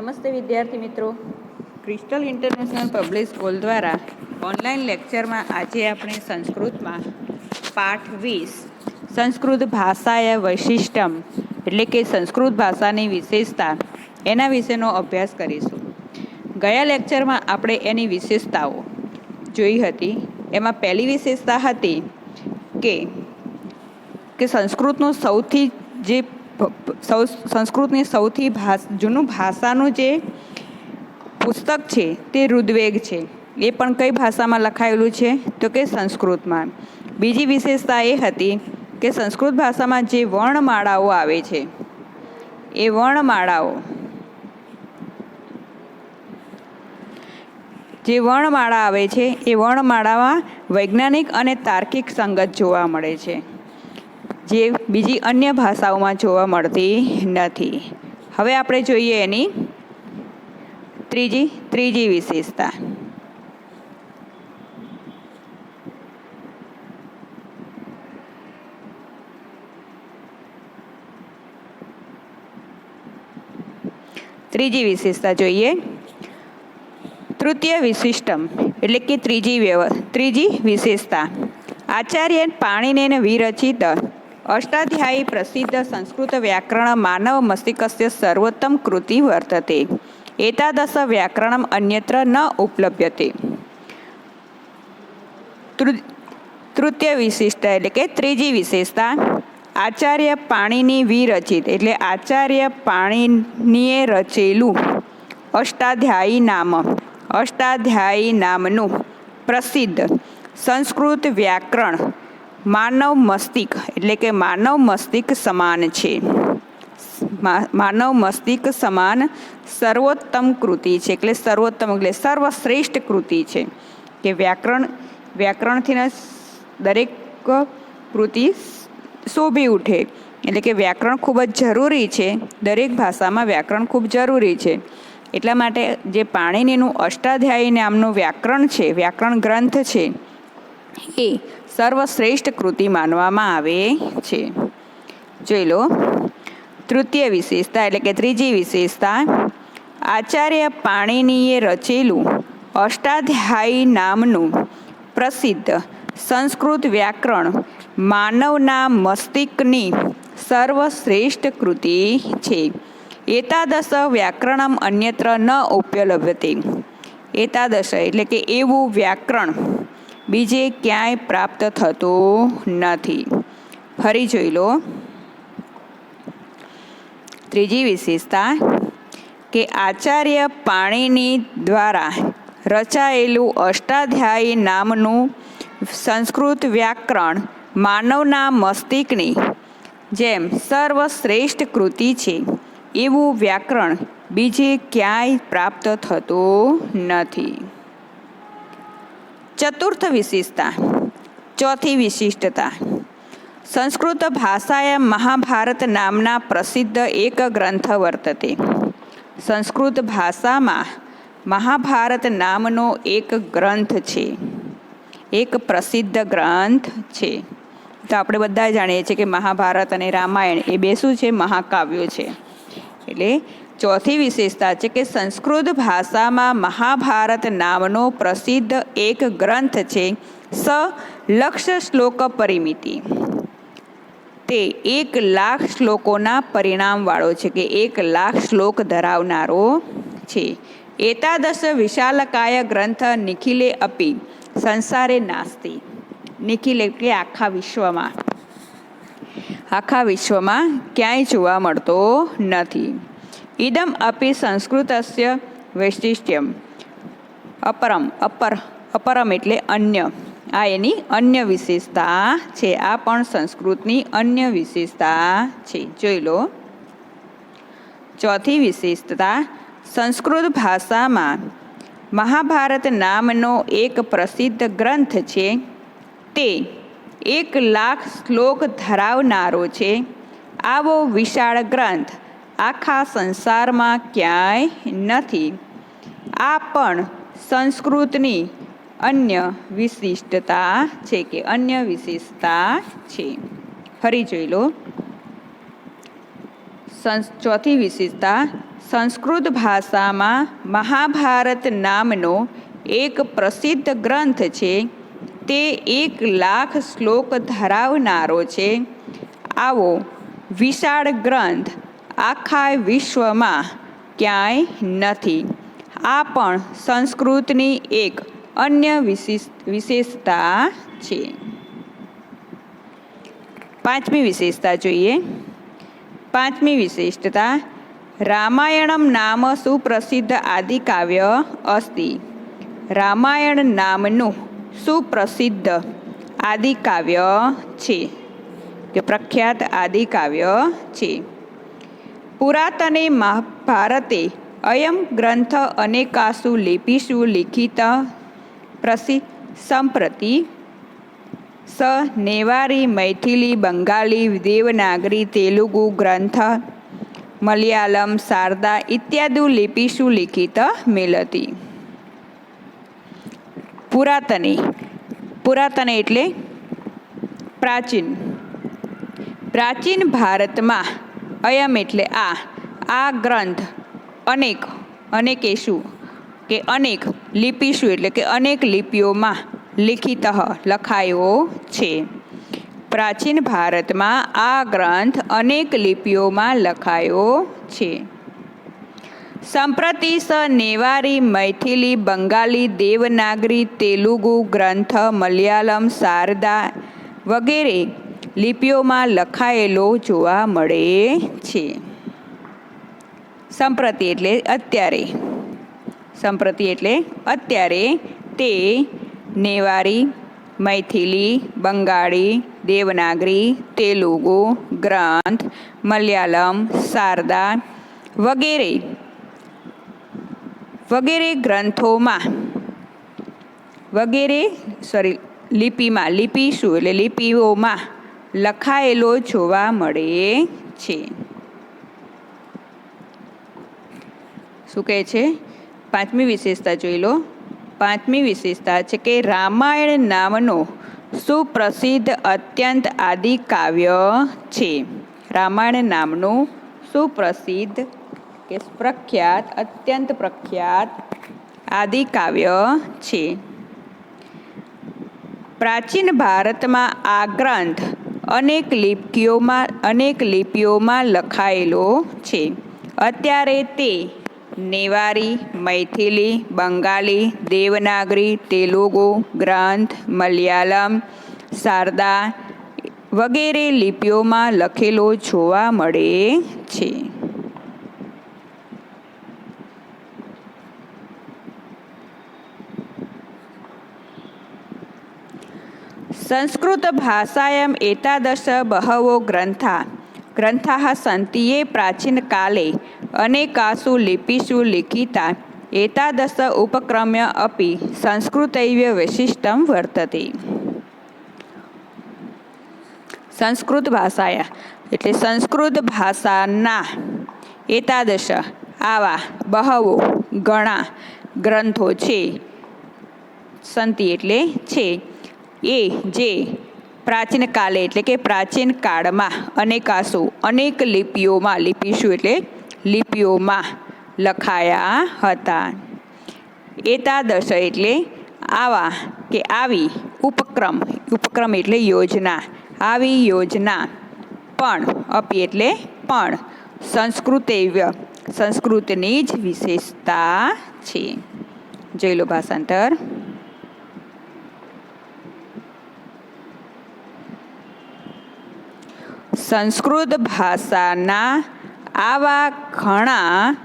નમસ્તે વિદ્યાર્થી મિત્રો, ક્રિસ્ટલ ઇન્ટરનેશનલ પબ્લિક સ્કૂલ દ્વારા ઓનલાઈન લેક્ચરમાં આજે આપણે સંસ્કૃતમાં પાઠ 20 સંસ્કૃત ભાષાય વૈશિષ્ટ્યમ એટલે કે સંસ્કૃત ભાષાની વિશેષતા એના વિશેનો અભ્યાસ કરીશું. ગયા લેક્ચરમાં આપણે એની વિશેષતાઓ જોઈ હતી. એમાં પહેલી વિશેષતા હતી કે સંસ્કૃતનું સંસ્કૃતની સૌથી જૂનું ભાષાનું જે પુસ્તક છે તે ઋગ્વેદ છે. એ પણ કઈ ભાષામાં લખાયેલું છે તો કે સંસ્કૃતમાં. બીજી વિશેષતા એ હતી કે સંસ્કૃત ભાષામાં જે વર્ણમાળાઓ આવે છે એ વર્ણમાળામાં વૈજ્ઞાનિક અને તાર્કિક સંગત જોવા મળે છે, જે બીજી અન્ય ભાષાઓમાં જોવા મળતી નથી. હવે આપણે જોઈએ એની ત્રીજી વિશેષતા. જોઈએ તૃતીય વિશિષ્ટમ એટલે કે ત્રીજી વિશેષતા. આચાર્ય પાણિનેન વિરચિત અષ્ટાધ્યાયી પ્રસિદ્ધ સંસ્કૃત વ્યાકરણ માનવ મસ્તિષ્કસ્ય સર્વોત્તમ કૃતિ વર્તતે. એતાદશ વ્યાકરણમ અન્યત્ર ન ઉપલભ્યતે. તૃતીય વિશિષ્ટતા એટલે કે ત્રીજી વિશેષતા. આચાર્ય પાણિની વિરચિત એટલે આચાર્ય પાણિનીએ રચેલું અષ્ટાધ્યાયી નામનું પ્રસિદ્ધ સંસ્કૃત વ્યાકરણ માનવ મસ્તિષ્ક એટલે કે માનવ મસ્તિષ્ક સમાન છે. માનવ મસ્તિષ્ક સમાન સર્વોત્તમ કૃતિ છે. એટલે સર્વોત્તમ એટલે સર્વશ્રેષ્ઠ કૃતિ છે કે વ્યાકરણથી દરેક કૃતિ શોભી ઉઠે. એટલે કે વ્યાકરણ ખૂબ જ જરૂરી છે. દરેક ભાષામાં વ્યાકરણ ખૂબ જરૂરી છે. એટલા માટે જે પાણિનીનું અષ્ટાધ્યાયી નામનું વ્યાકરણ ગ્રંથ છે એ સર્વશ્રેષ્ઠ કૃતિ માનવામાં આવે છે. જોઈ લો તૃતીય વિશેષતા એટલે કે ત્રીજી વિશેષતા. આચાર્ય પાણિનીએ રચેલું અષ્ટાધ્યાયી નામનું પ્રસિદ્ધ સંસ્કૃત વ્યાકરણ માનવના મસ્તિષ્કની સર્વશ્રેષ્ઠ કૃતિ છે. એતાદશ વ્યાકરણમ અન્યત્ર ન ઉપલભ્યતે. એતાદશ એટલે કે એવું વ્યાકરણ બીજે ક્યાંય પ્રાપ્ત થતું નથી. ફરી જોઈ લો ત્રીજી વિશેષતા કે આચાર્ય પાણિની દ્વારા રચાયેલું અષ્ટાધ્યાયી નામનું સંસ્કૃત વ્યાકરણ માનવના મસ્તિષ્કની જેમ સર્વશ્રેષ્ઠ કૃતિ છે. એવું વ્યાકરણ બીજે ક્યાંય પ્રાપ્ત થતું નથી. ચતુર્થ વિશેષતા. ચોથી વિશિષ્ટતા. સંસ્કૃત ભાષાએ મહાભારત નામના પ્રસિદ્ધ એક ગ્રંથ વર્તતે. સંસ્કૃત ભાષામાં મહાભારત નામનો એક ગ્રંથ છે, એક પ્રસિદ્ધ ગ્રંથ છે. તો આપણે બધા જાણીએ છીએ કે મહાભારત અને રામાયણ એ બે શું છે? મહાકાવ્યો છે. એટલે ચોથી વિશેષતા છે કે સંસ્કૃત ભાષામાં મહાભારત નામનો પ્રસિદ્ધ એક ગ્રંથ છે. લક્ષ શ્લોક પરિમિતિ. તે 1,00,000 શ્લોકોના પરિણામવાળો છે કે 1,00,000 શ્લોક ધરાવનારો છે. એતાદશ વિશાલકાય ગ્રંથ નિખિલે અપી સંસારે નાસ્તિ. નિખિલ એટલે આખા વિશ્વમાં ક્યાંય જોવા મળતો નથી. ઇદમ અપી સંસ્કૃતસ્ય વૈશિષ્ટ્યમ અપરમ એટલે અન્ય. આ એની અન્ય વિશેષતા છે. આ પણ સંસ્કૃતની અન્ય વિશેષતા છે. જોઈ લો ચોથી વિશેષતા. સંસ્કૃત ભાષામાં મહાભારત નામનો એક પ્રસિદ્ધ ગ્રંથ છે. તે 1,00,000 શ્લોક ધરાવનારો છે. આવો વિશાળ ગ્રંથ આખા સંસારમાં ક્યાંય નથી. આ પણ સંસ્કૃતની અન્ય વિશિષ્ટતા છે કે અન્ય વિશેષતા છે. ફરી જોઈ લો ચોથી વિશેષતા, સંસ્કૃત ભાષામાં મહાભારત નામનો એક પ્રસિદ્ધ ગ્રંથ છે. તે 1,00,000 શ્લોક ધરાવનારો છે. આવો વિશાળ ગ્રંથ આખા વિશ્વમાં ક્યાંય નથી. આ પણ સંસ્કૃતની એક અન્ય વિશેષતા છે. પાંચમી વિશેષતા જોઈએ. પાંચમી વિશિષ્ટતા, રામાયણમ નામ સુપ્રસિદ્ધ આદિકાવ્ય અસ્તિ. રામાયણ નામનું સુપ્રસિદ્ધ આદિકાવ્ય છે કે પ્રખ્યાત આદિકાવ્ય છે. પુરાતને મહાભારતે અયમ ગ્રંથ અનેકાસુ લિપિષુ લિખિત સંપ્રતિ સ નેવારી મૈથિલી બંગાળી દેવનાગરી તેલુગુ ગ્રંથ મલયાલમ શારદા ઇત્યાદિ લિપિષુ લિખિત મિલતી. પુરાતને એટલે પ્રાચીન. પ્રાચીન ભારતમાં અયમ એટલે આ ગ્રંથ અનેક લિપિષુ એટલે કે અનેક લિપિઓમાં લિખિત લખાયો છે. પ્રાચીન ભારતમાં આ ગ્રંથ અનેક લિપિઓમાં લખાયો છે. સંપ્રતિ સ નેવારી મૈથિલી બંગાળી દેવનાગરી તેલુગુ ગ્રંથ મલયાલમ શારદા વગેરે લિપિઓમાં લખાયેલો જોવા મળે છે. સંપ્રતિ એટલે અત્યારે. સંપ્રતિ એટલે અત્યારે તે નેવારી, મૈથિલી, બંગાળી, દેવનાગરી, તેલુગુ ગ્રંથ મલયાલમ શારદા વગેરે ગ્રંથોમાં લિપિઓમાં લખાયેલો જોવા મળે છે. શું કહે છે? પાંચમી વિશેષતા જોઈ લો. પાંચમી વિશેષતા છે કે રામાયણ નામનો સુપ્રસિદ્ધ અત્યંત આદિકાવ્ય છે. રામાયણ નામનું સુપ્રસિદ્ધ કે પ્રખ્યાત, અત્યંત પ્રખ્યાત આદિકાવ્ય છે. પ્રાચીન ભારતમાં આ ગ્રંથ અનેક લિપિઓમાં લખાયેલો છે. અત્યારે તે નેવારી, મૈથિલી, બંગાળી, દેવનાગરી, તેલુગુ ગ્રંથ મલયાલમ શારદા વગેરે લિપિઓમાં લખેલો જોવા મળે છે. સંસ્કૃત ભાષાયામ એતાદશ બહવો ગ્રંથાः સन्ति ये प्राचीनकाले अनेकासु लिपिषु लिखिता एतादश उपक्रम्य अपि संस्कृतैव वैशिष्ट्यं वर्तते. સંસ્કૃત ભાષાયા એટલે સંસ્કૃત ભાષાના એતાદશ આવા બહવો ઘણા ગ્રંથો છે. સંતિ એટલે છે. એ જે પ્રાચીન કાલે એટલે કે પ્રાચીન કાળમાં અનેક લિપિષુ એટલે લિપિઓમાં લખાયા હતા. એતાદશ એટલે આવા કે આવી ઉપક્રમ એટલે યોજના, આવી યોજના પણ અપી એટલે પણ સંસ્કૃતની જ વિશેષતા છે. જોઈ લો ભાષાંતર. સંસ્કૃત ભાષાના આવા ઘણા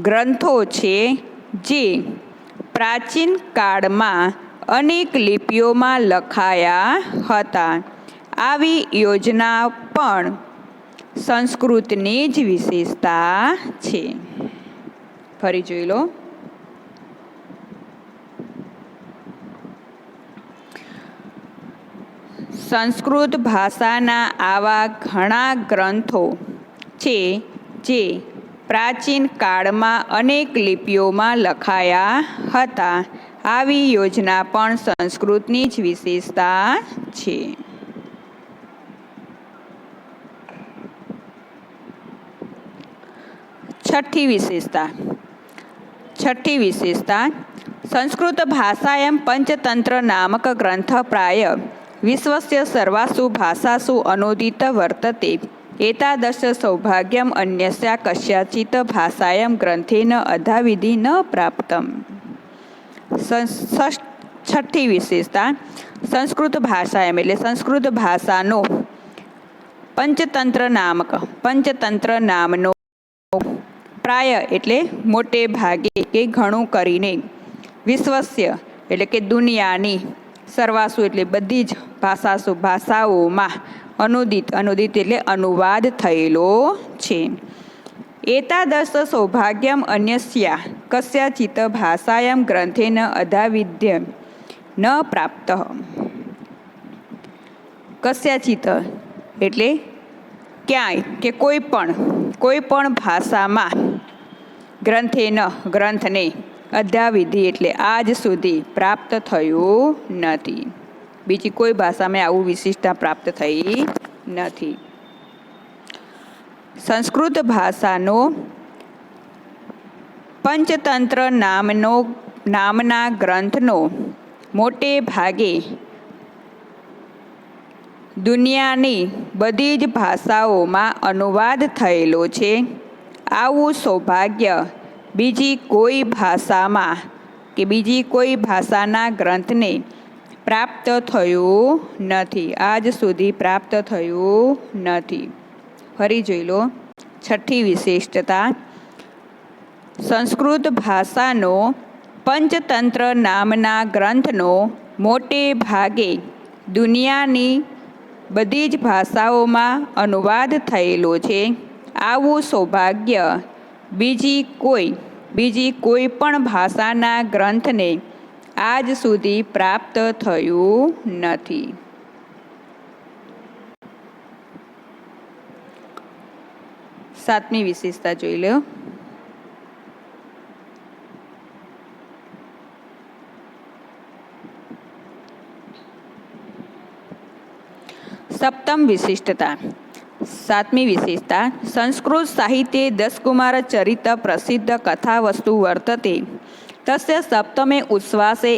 ગ્રંથો છે જે પ્રાચીન કાળમાં અનેક લિપિઓમાં લખાયા હતા. આવી યોજના પણ સંસ્કૃતની જ વિશેષતા છે. ફરી જોઈ લો. સંસ્કૃત ભાષાના આવા ઘણા ગ્રંથો છે જે પ્રાચીન કાળમાં અનેક લિપિઓમાં લખાયા હતા. આવી યોજના પણ સંસ્કૃતની જ વિશેષતા છે. छठी विशेषता संस्कृत भाषायां पंचतंत्र नामक ग्रंथ प्राय विश्वस्य सर्वासु भाषासु अनूदित वर्तते। एतादृश सौभाग्यम अन्यस्या कस्याचित् भाषायां ग्रंथेन अधाविधि न प्राप्तम्। छठी विशेषता संस्कृत भाषायां એટલે સંસ્કૃત ભાષાનો પંચતંત્ર નામનો પ્રાય એટલે મોટે ભાગે કે ઘણું કરીને વિશ્વસ્ય એટલે કે દુનિયાની સર્વાસુ એટલે બધી જ ભાષાઓમાં અનુદિત એટલે અનુવાદ થયેલો છે। એતાદશ સૌભાગ્યમ અન્યસ્યા કસ્યાચિત ભાષાયામ ગ્રંથેન અધાવિધ્ય ન પ્રાપ્ત। કસ્યાચિત એટલે ક્યાંય કે કોઈ પણ ભાષામાં ગ્રંથને અધાવિધિ એટલે આજ સુધી પ્રાપ્ત થયું નથી। બીજી કોઈ ભાષામાં આવું વિશિષ્ટતા પ્રાપ્ત થઈ નથી। સંસ્કૃત ભાષાનો પંચતંત્ર નામના ગ્રંથનો મોટે ભાગે દુનિયાની બધી જ ભાષાઓમાં અનુવાદ થયેલો છે। આવું સૌભાગ્ય બીજી કોઈ ભાષામાં કે બીજી કોઈ ભાષાના ગ્રંથને પ્રાપ્ત થયું નથી, આજ સુધી પ્રાપ્ત થયું નથી। ફરી જોઈ લો છઠ્ઠી વિશિષ્ટતા સંસ્કૃત ભાષાનો પંચતંત્ર નામના ગ્રંથનો મોટે ભાગે દુનિયાની બધી જ ભાષાઓમાં અનુવાદ થયેલો છે। આવું સૌભાગ્ય બીજી કોઈ પણ ભાષાના ગ્રંથને આજ સુધી પ્રાપ્ત થયું નથી। સાતમી વિશેષતા જોઈ લો સપ્તમ વિશિષ્ટતા સાતમી વિશેષતા સંસ્કૃત સાહિત્ये દશકુમાર ચરિત પ્રસિદ્ધ કથા વસ્તુ વર્તતે તસ્ય સપ્તમે ઉચ્છ્વાસે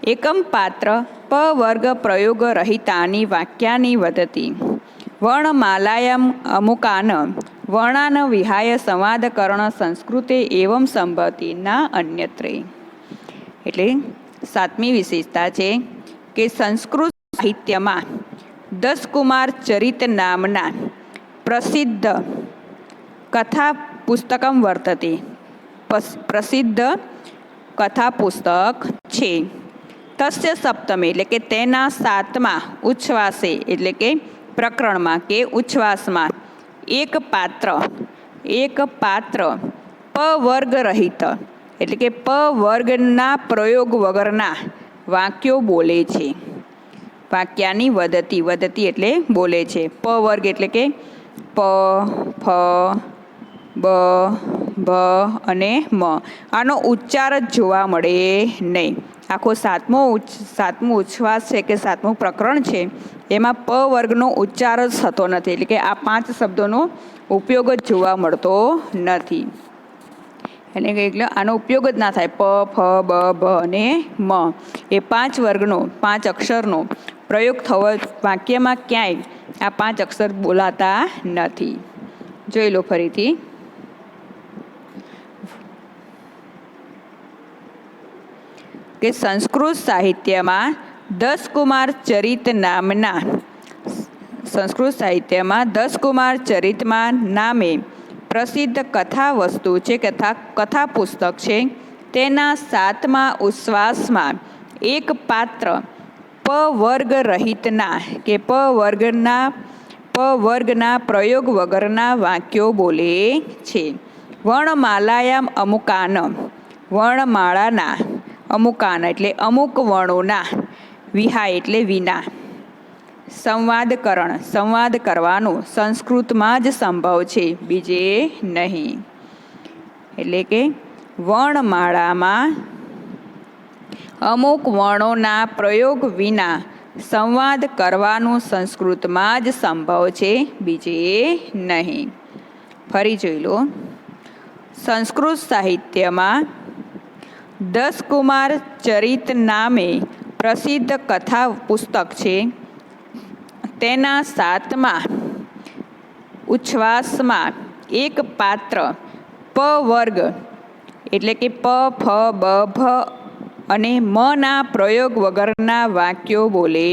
એકમ પાત્ર પવર્ગ પ્રયોગ રહિતાની વાક્યાની વદતિ વર્ણમાલાયામ અમુકાન વર્ણાન વિહાય સંવાદકરણ સંસ્કૃતે એવં સંભવતી ના અન્યત્રે। એટલે સાતમી વિશેષતા છે કે સંસ્કૃત સાહિત્યમાં દશકુમાર ચરિત નામના પ્રસિદ્ધ કથા પુસ્તકમ વર્તતે પ્રસિદ્ધ કથા પુસ્તક છે। તસ્ય સપ્તમે એટલે કે તેના સાતમા ઉચ્છ્વાસે એટલે કે પ્રકરણમાં કે ઉચ્છ્વાસમાં એક પાત્ર પવર્ગ રહિત એટલે કે પવર્ગના પ્રયોગ વગરના વાક્યો બોલે છે। વાક્યાની વદતિ એટલે બોલે છે। પવર્ગ એટલે કે પ ફ બ ભ અને મ આનો ઉચ્ચાર જ જોવા મળે નહીં। આખો સાતમો ઉચ્છ્વાસ છે કે સાતમું પ્રકરણ છે એમાં પ વર્ગનો ઉચ્ચાર જ થતો નથી, એટલે કે આ 5 શબ્દોનો ઉપયોગ જ જોવા મળતો નથી। એટલે આનો ઉપયોગ જ ના થાય। પ ફ બ ભ અને મ એ 5 વર્ગનો 5 અક્ષરનો પ્રયોગ થવો વાક્યમાં ક્યાંય આ 5 અક્ષર બોલાતા નથી। જોઈ લો ફરીથી કે સંસ્કૃત સાહિત્યમાં દશકુમાર ચરિતમાં નામે પ્રસિદ્ધ કથા વસ્તુ છે, કથા પુસ્તક છે। તેના સાતમા ઉચ્છ્વાસમાં એક પાત્ર પવર્ગ રહિતના કે પવર્ગના પ્રયોગ વગરના વાક્યો બોલે છે। વર્ણમાલાયામ અમુકાન વર્ણમાળાના અમુકાન એટલે અમુક વર્ણોના વિહાય એટલે વિના સંવાદ કરવાનો સંસ્કૃતમાં જ સંભવ છે, બીજે નહીં। એટલે કે વર્ણમાળામાં અમુક વર્ણોના પ્રયોગ વિના સંવાદ કરવાનું સંસ્કૃતમાં જ સંભવ છે, બીજે નહીં। ફરી જોઈ લો સંસ્કૃત સાહિત્યમાં દસકુમાર ચરિત નામે પ્રસિદ્ધ કથા પુસ્તક છે. તેના 7મા ઉચ્છ્વાસમાં એક પાત્ર પ વર્ગ એટલે કે પ, ફ, બ, ભ અને મના પ્રયોગ વગરના વાક્યો બોલે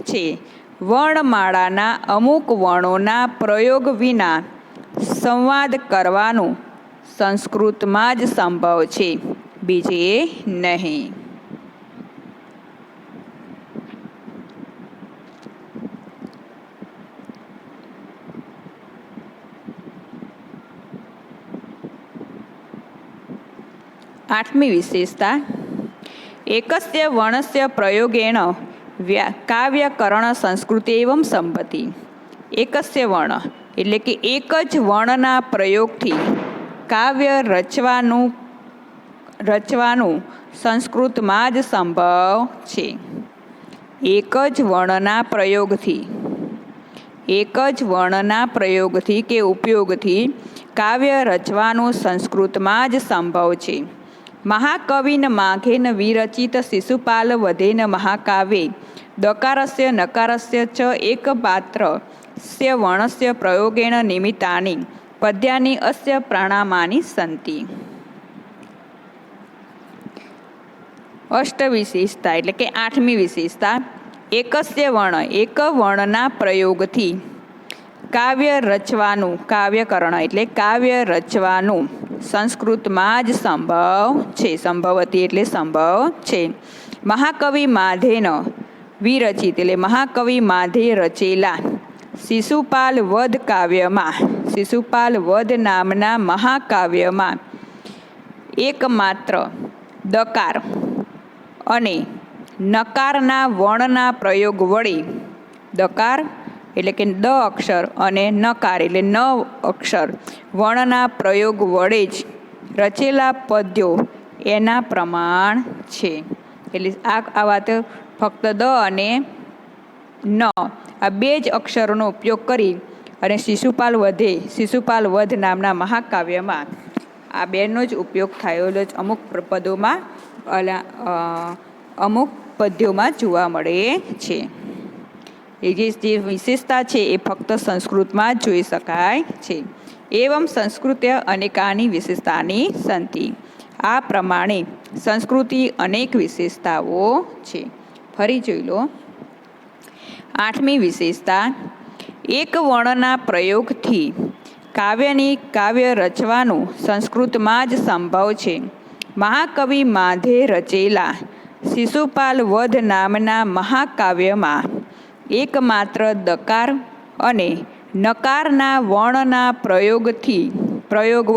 છે. વર્ણમાળાના અમુક વર્ણોના પ્રયોગ વિના સંવાદ કરવાનું સંસ્કૃતમાં જ સંભવ છે, બીજે નહીં. આઠમી વિશેષતા એકસ્ય વર્ણસ્ય પ્રયોગેણ કાવ્યકરણ સંસ્કૃતિ એવં સંપત્તિ. એકસ્ય વર્ણ એટલે કે એક જ વર્ણના પ્રયોગથી કાવ્ય રચવાનું સંસ્કૃતમાં જ સંભવ છે. એક જ વર્ણના પ્રયોગથી કે ઉપયોગથી કાવ્ય રચવાનું સંસ્કૃતમાં જ સંભવ છે. મહાકવિન માઘેન વિરચિત શિશુપાલ વધેન મહાકાવ્યે દકારસ્ય નકારસ્ય ચ એક પાત્રસ્ય વર્ણસ્ય પ્રયોગેણ નિમિત્તાની પદ્યાની અસ્ય પ્રણામાની સંતિ. અષ્ટવિશેષતા એટલે કે આઠમી વિશેષતા એકસ્ય વર્ણ એક વર્ણના પ્રયોગથી કાવ્ય કાવ્યકરણ એટલે કાવ્ય રચવાનું સંસ્કૃતમાં જ સંભવ છે. સંભવતી એટલે સંભવ છે. મહાકવિ માધેન વિરચિત એટલે મહાકવિ માધે રચેલા શિશુપાલ વધ કાવ્યમાં શિશુપાલ વધ નામના મહાકાવ્યમાં એકમાત્ર દકાર અને નકારના વર્ણના પ્રયોગ વડે દકાર એટલે કે દ અક્ષર અને નકાર એટલે ન અક્ષર વર્ણના પ્રયોગ વડે જ રચેલા પદ્યો એના પ્રમાણ છે. એટલે આ વાત ફક્ત દ અને ન આ બે જ અક્ષરોનો ઉપયોગ કરી અને શિશુપાલ વધ નામના મહાકાવ્યમાં આ બેનો જ ઉપયોગ થયેલો જ અમુક પદોમાં અમુક પદ્યોમાં જોવા મળે છે. એ જે વિશેષતા છે એ ફક્ત સંસ્કૃતમાં જ જોઈ શકાય છે. એવમ સંસ્કૃત્ય અનેકાની વિશેષતાની સંતિ. આ પ્રમાણે સંસ્કૃતિ અનેક વિશેષતાઓ છે. ફરી જોઈ લો. આઠમી વિશેષતા એક વર્ણના પ્રયોગથી કાવ્ય રચવાનું સંસ્કૃતમાં જ સંભવ છે. મહાકવિ માધે રચેલા શિશુપાલ વધ નામના મહાકાવ્યમાં એકમાત્ર દકાર અને નકારના વર્ણના પ્રયોગ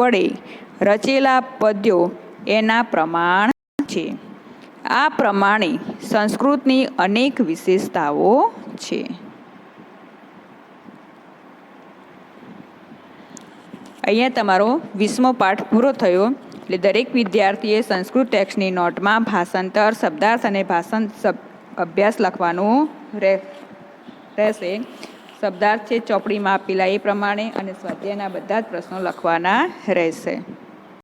વડે રચેલા પદ્યો એના પ્રમાણ છે. આ પ્રમાણે સંસ્કૃતની અનેક વિશેષતાઓ છે. અહીંયા તમારો 20મો પાઠ પૂરો થયો. એટલે દરેક વિદ્યાર્થીએ સંસ્કૃત ટેક્સ્ટની નોટમાં ભાષાંતર, શબ્દાર્થ અને અભ્યાસ લખવાનું રહેશે. શબ્દાર્થ છે ચોપડીમાં આપેલા એ પ્રમાણે અને સ્વાધ્યાયના બધા જ પ્રશ્નો લખવાના રહેશે.